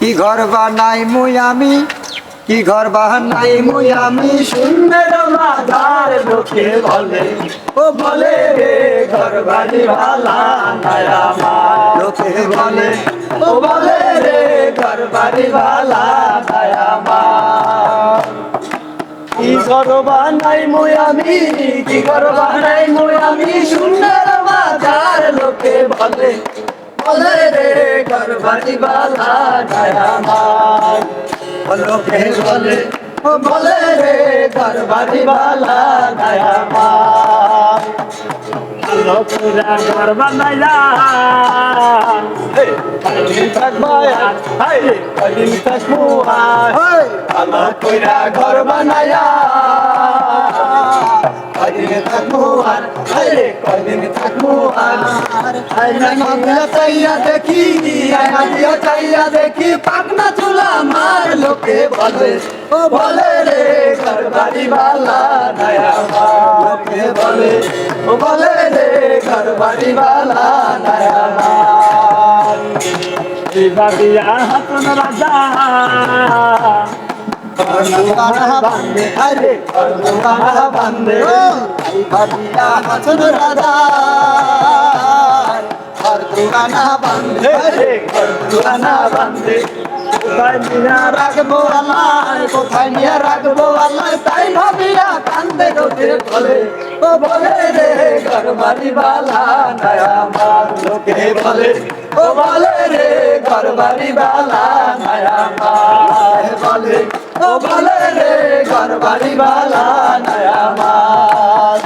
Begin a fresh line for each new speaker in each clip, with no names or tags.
কি ঘর বানাই মুই আমি, কি ঘর বানাই মুই আমি, শূন্যের মাঝার লোকে বলে, ও বলে রে ঘর বাড়ি ভালা নাই আমার। লোকে বলে, ও বলে রে ঘর বাড়ি ভালা নাই আমার। কি ঘর বানাই মুই আমি, কি ঘর বানাই মুই আমি, শূন্যের মাঝার লোকে বলে, বলে রে ঘর বাড়ি ভালা নাই আমার। লোকে বলে, ও বলে রে ঘর বাড়ি ভালা নাই আমার।
লোকেরা ঘর বানাইলা
কয়দিন থাকবো আর, কয়দিন থাকবো আর, ভালো কইরা ঘর বানায়া কয়দিন থাকবো আর, কয়দিন থাকবো আর। আয়না দিয়া চাইয়া দেখি, আয়না দিয়া চাইয়া দেখি, পাকনা চুলা আমার। লোকে বলে, ও বলে রে ঘর বাড়ি ভালা নাই আমার। লোকে বলে, ও বলে রে ঘর বাড়ি ভালা নাই আমার।
বিবাদিয়া হাতন রাজা
বান্ধে আরে বান্ধে, ভাবিয়া হাসন রাজা ঘর দুয়ানা বান্ধে, ঘর দুয়ানা বান্ধে। কোথায় নিয়ে রাখবো আল্লাহ, কোথায় নিয়ে রাখবো আল্লাহ, তাই ভাবিয়া কান্দে লোকে বলে, ও বলে রে ঘর বাড়ি ভালা নাই আমার। লোকে বলে, ও বলে রে ঘর বাড়ি ভালা নাই আমার। বলে, ও বলে রে ঘর বাড়ি ভালা নাই আমার।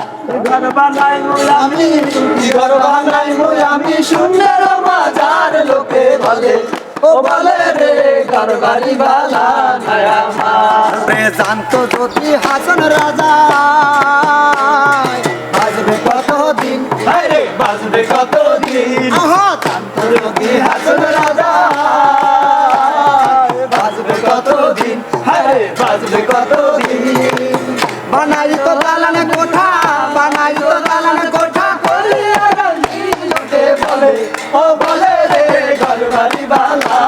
ঘর বানাই মুই
আমি, কি ঘর বানাই মুই আমি, শূন্যের মাঝার লোকে বলে, ও বলে রে ঘর বাড়ি ভালা নাই আমার। জানতো যদি হাসন রাজা বাজবে কতদিন, রে বাজবে কতদিন। জানতো যদি হাসন রাজা বাজবে কতদিন, বাজবে কতদিন। বানাই তো দালান কোঠা, বানাই তো দালান কোঠা, লোকে বলে, ও বলে রে ঘর বাড়ি ভালা